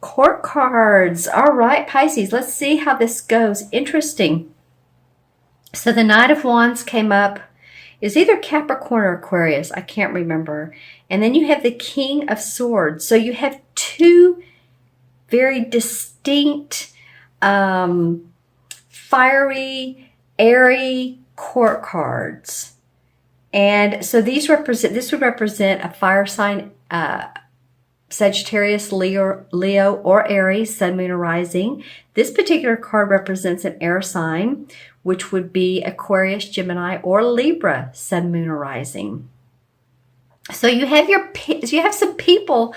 Court cards. All right, Pisces, let's see how this goes. Interesting. So the Knight of Wands came up. Is either Capricorn or Aquarius. I can't remember. And then you have the King of Swords. So you have two very distinct, fiery, airy court cards. And so this would represent a fire sign, Sagittarius, Leo, or Aries, Sun, Moon, or Rising. This particular card represents an air sign, which would be Aquarius, Gemini, or Libra, Sun, Moon, or Rising. So you have some people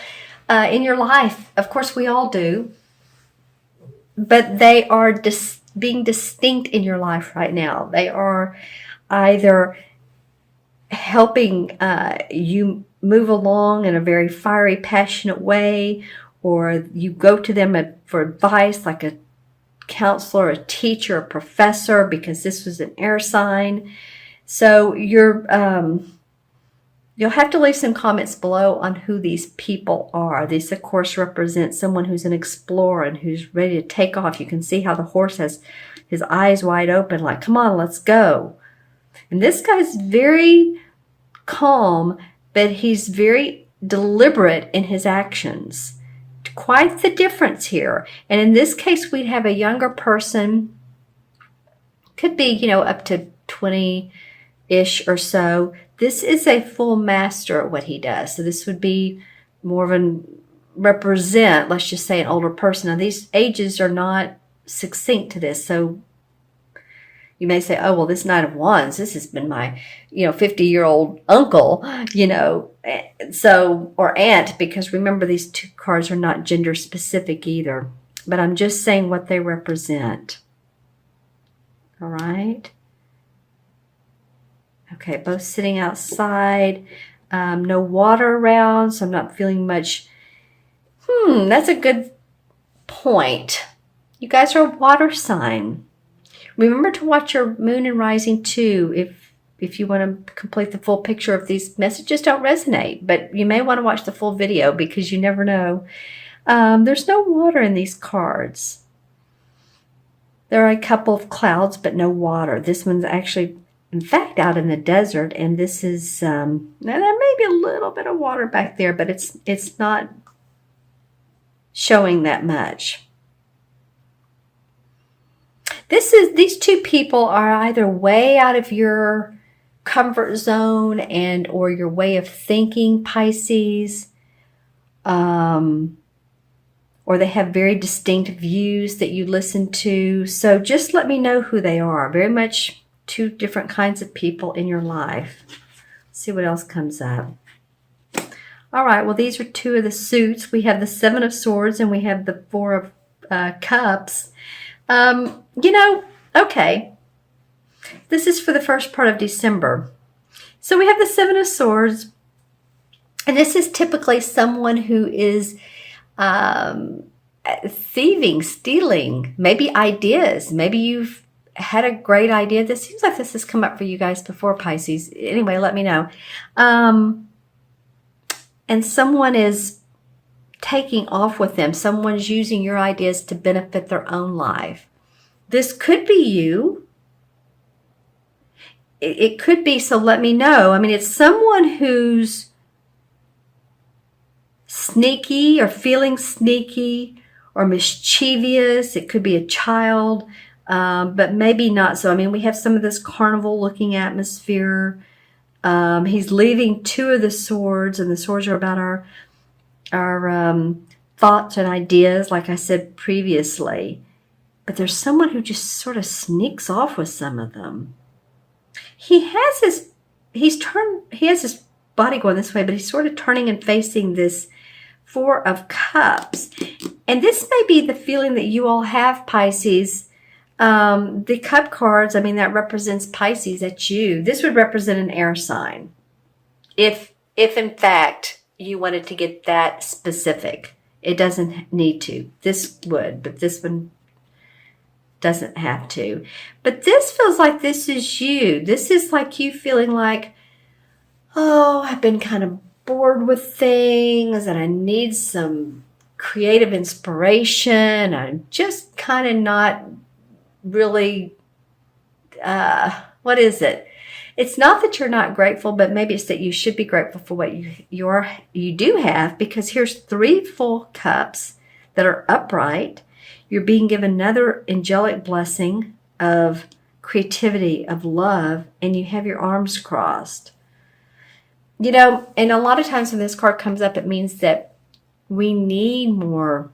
in your life. Of course, we all do, but they are being distinct in your life right now. They are either helping you move along in a very fiery, passionate way, or you go to them for advice, like a counselor, a teacher, a professor, because this was an air sign. So you'll have to leave some comments below on who these people are. These, of course, represent someone who's an explorer and who's ready to take off. You can see how the horse has his eyes wide open, like, come on, let's go. And this guy's very calm, but he's very deliberate in his actions. Quite the difference here. And in this case, we'd have a younger person, could be, up to 20-ish or so. This is a full master at what he does. So this would be more of let's just say, an older person. Now, these ages are not succinct to this. So you may say, oh, well, this Knight of Wands, this has been my, 50-year-old uncle, or aunt, because remember, these two cards are not gender specific either. But I'm just saying what they represent. All right. Okay, both sitting outside. No water around, so I'm not feeling much. That's a good point. You guys are a water sign. Remember to watch your moon and rising too if you want to complete the full picture if these messages don't resonate. But you may want to watch the full video because you never know. There's no water in these cards. There are a couple of clouds, but no water. This one's actually, in fact, out in the desert. And this is, now there may be a little bit of water back there, but it's not showing that much. These two people are either way out of your comfort zone or your way of thinking, Pisces, or they have very distinct views that you listen to. So just let me know who they are. Very much two different kinds of people in your life. Let's see what else comes up. All right, well, these are two of the suits. We have the Seven of Swords and we have the Four of Cups. Okay, this is for the first part of December. So we have the Seven of Swords, and this is typically someone who is thieving, stealing, maybe ideas. Maybe you've had a great idea. This seems like this has come up for you guys before, Pisces. Anyway, let me know. And someone is taking off with them. Someone's using your ideas to benefit their own life. This could be you. It could be, so let me know. I mean, it's someone who's sneaky or feeling sneaky or mischievous. It could be a child, but maybe not so. I mean, we have some of this carnival-looking atmosphere. He's leaving two of the swords, and the swords are about our thoughts and ideas, like I said previously. But there's someone who just sort of sneaks off with some of them. He has his body going this way, but he's sort of turning and facing this Four of Cups. And this may be the feeling that you all have, Pisces. The Cup cards, I mean, that represents Pisces. That's you. This would represent an air sign. If in fact you wanted to get that specific. It doesn't need to. This would, but this one doesn't have to. But this feels like this is you. This is like you feeling like, oh, I've been kind of bored with things and I need some creative inspiration. I'm just kind of not really, what is it? It's not that you're not grateful, but maybe it's that you should be grateful for what you do have, because here's 3 full cups that are upright. You're being given another angelic blessing of creativity, of love, and you have your arms crossed. You know, and a lot of times when this card comes up, it means that we need more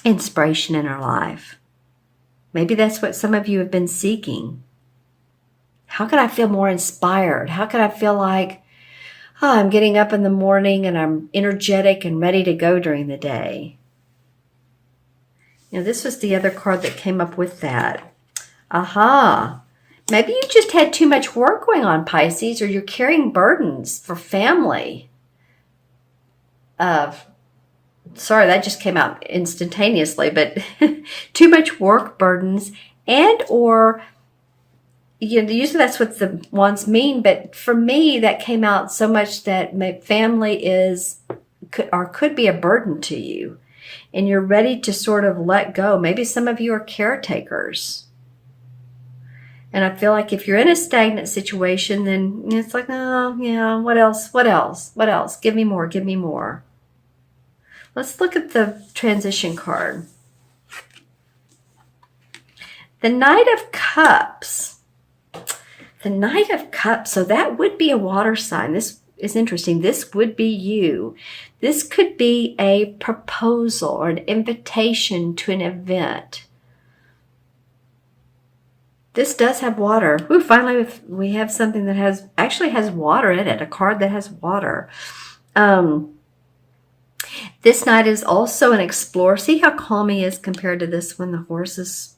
inspiration in our life. Maybe that's what some of you have been seeking. How can I feel more inspired? How can I feel like, I'm getting up in the morning and I'm energetic and ready to go during the day? You know, this was the other card that came up with that. Aha. Maybe you just had too much work going on, Pisces, or you're carrying burdens for family. Sorry, that just came out instantaneously, but too much work burdens, and or, you know, usually that's what the ones mean, but for me, that came out so much that family could be a burden to you, and you're ready to sort of let go. Maybe some of you are caretakers. And I feel like if you're in a stagnant situation, then it's like, oh, yeah, what else? What else? What else? Give me more. Give me more. Let's look at the transition card. The Knight of Cups. The Knight of Cups. So that would be a water sign. This is interesting. This would be you. This could be a proposal or an invitation to an event. This does have water. Ooh, finally we have something that actually has water in it, a card that has water. This knight is also an explorer. See how calm he is compared to this one? The horse is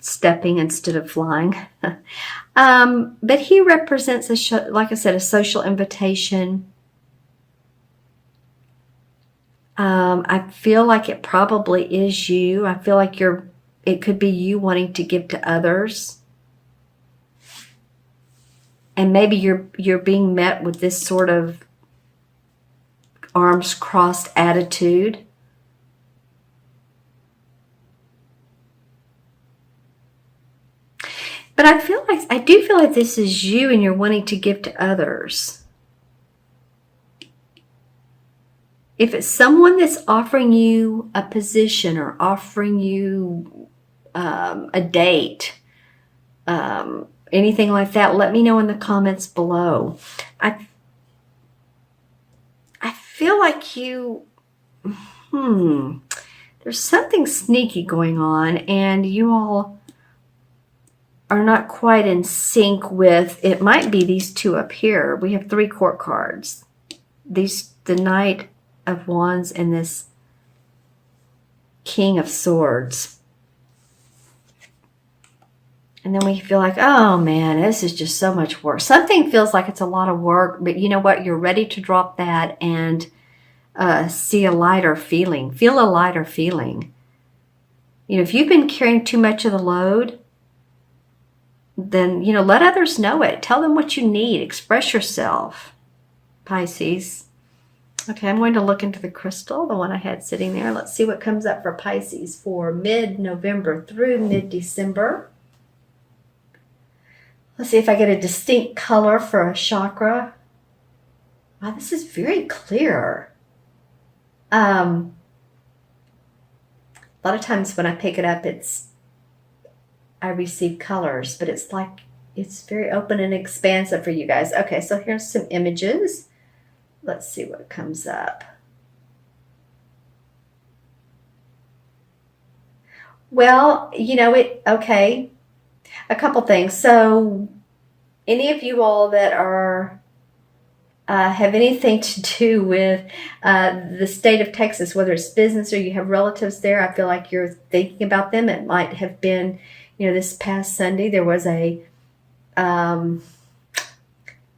stepping instead of flying. But he represents, like I said, a social invitation. I feel like it probably is you. I feel like it could be you wanting to give to others. And maybe you're being met with this sort of arms crossed attitude. But I do feel like this is you and you're wanting to give to others. If it's someone that's offering you a position or offering you a date, anything like that, let me know in the comments below. I feel like there's something sneaky going on, and you all are not quite in sync with, it might be these two up here. We have 3 court cards. The Knight of Wands and this King of Swords. And then we feel like, oh man, this is just so much work. Something feels like it's a lot of work, but you know what? You're ready to drop that and see a lighter feeling. Feel a lighter feeling. You know, if you've been carrying too much of the load, then, you know, let others know it. Tell them what you need. Express yourself, Pisces. Okay, I'm going to look into the crystal, the one I had sitting there. Let's see what comes up for Pisces for mid-November through mid-December. Let's see if I get a distinct color for a chakra. Wow, this is very clear. A lot of times when I pick it up, I receive colors, but it's like, it's very open and expansive for you guys. Okay, so here's some images. Let's see what comes up. Well, you know, okay. A couple things. So any of you all that are have anything to do with the state of Texas, whether it's business or you have relatives there, I feel like you're thinking about them. It might have been, you know, this past Sunday there was a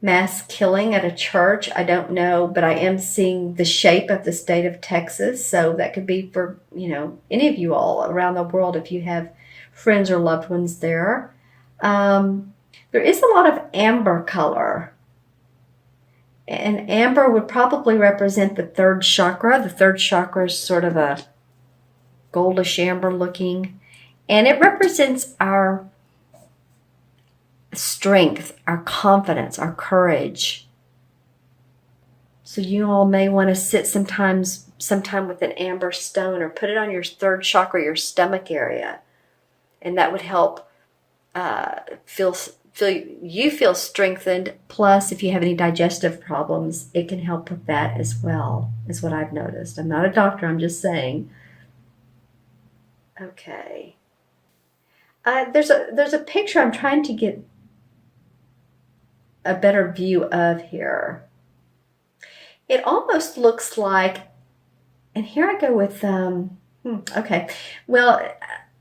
mass killing at a church. I don't know, but I am seeing the shape of the state of Texas. So that could be for, you know, any of you all around the world if you have friends or loved ones there. There is a lot of amber color. And amber would probably represent the third chakra. The third chakra is sort of a goldish amber looking. And it represents our strength, our confidence, our courage. So you all may want to sit sometime with an amber stone or put it on your third chakra, your stomach area. And that would help feel strengthened. Plus, if you have any digestive problems, it can help with that as well, is what I've noticed. I'm not a doctor, I'm just saying. Okay. There's a picture I'm trying to get a better view of here. It almost looks like, and here I go with, okay. Well,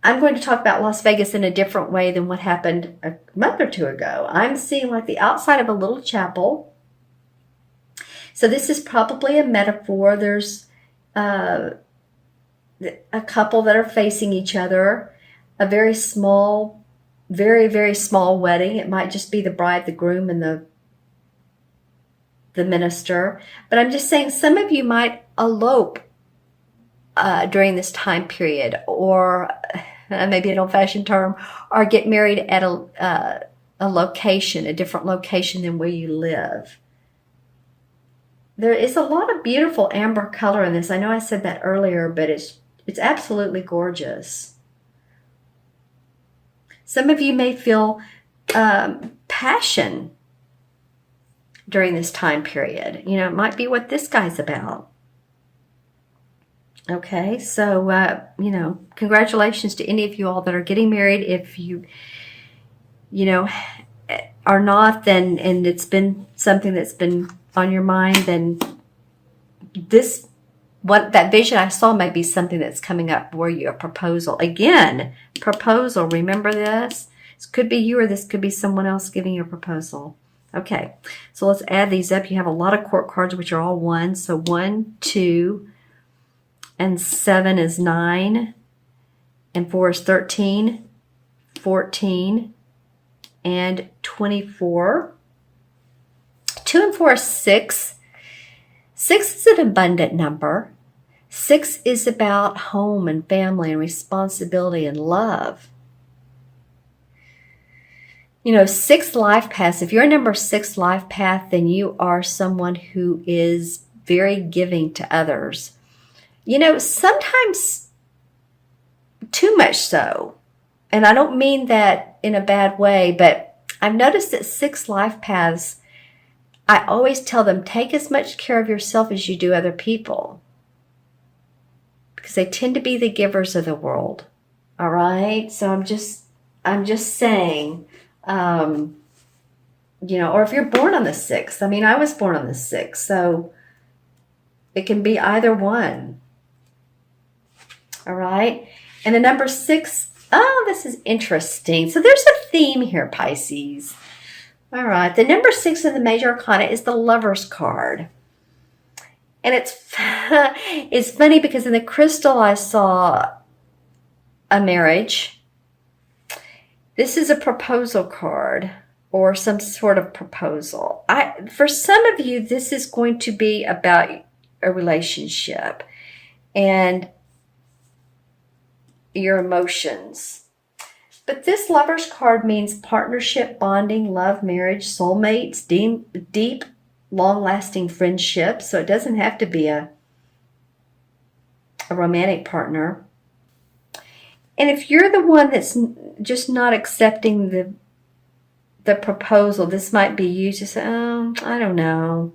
I'm going to talk about Las Vegas in a different way than what happened a month or two ago. I'm seeing like the outside of a little chapel. So this is probably a metaphor. There's a couple that are facing each other, a very small, very, very small wedding. It might just be the bride, the groom, and the minister. But I'm just saying some of you might elope during this time period, or maybe an old-fashioned term, or get married at a location, a different location than where you live. There is a lot of beautiful amber color in this. I know I said that earlier, but it's absolutely gorgeous. Some of you may feel passion during this time period. You know, it might be what this guy's about. Okay, so, you know, congratulations to any of you all that are getting married. If you know, are not, then, and it's been something that's been on your mind, then that vision I saw might be something that's coming up for you, a proposal. Again, proposal, remember this? This could be you, or this could be someone else giving you a proposal. Okay, so let's add these up. You have a lot of court cards, which are all 1. So 1, 2, and 7 is 9, and 4 is 13, 14, and 24. 2 and 4 is 6. 6 is an abundant number. 6 is about home and family and responsibility and love. You know, 6 life paths. If you're a number 6 life path, then you are someone who is very giving to others. You know, sometimes too much so. And I don't mean that in a bad way, but I've noticed that 6 life paths, I always tell them, take as much care of yourself as you do other people. Because they tend to be the givers of the world. All right? So I'm just saying, you know, or if you're born on the 6th. I mean, I was born on the 6th, so it can be either one. All right? And the number 6, oh, this is interesting. So there's a theme here, Pisces. All right. The number 6 in the major arcana is the Lover's card. And it's funny because in the crystal I saw a marriage. This is a proposal card or some sort of proposal. For some of you, this is going to be about a relationship and your emotions. But this Lover's card means partnership, bonding, love, marriage, soulmates, deep, long-lasting friendships. So it doesn't have to be a romantic partner. And if you're the one that's just not accepting the proposal, this might be you just say, oh, I don't know.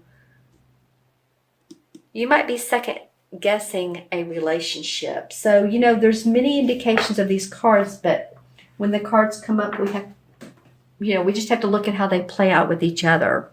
You might be second guessing a relationship. So, you know, there's many indications of these cards, but when the cards come up, we just have to look at how they play out with each other.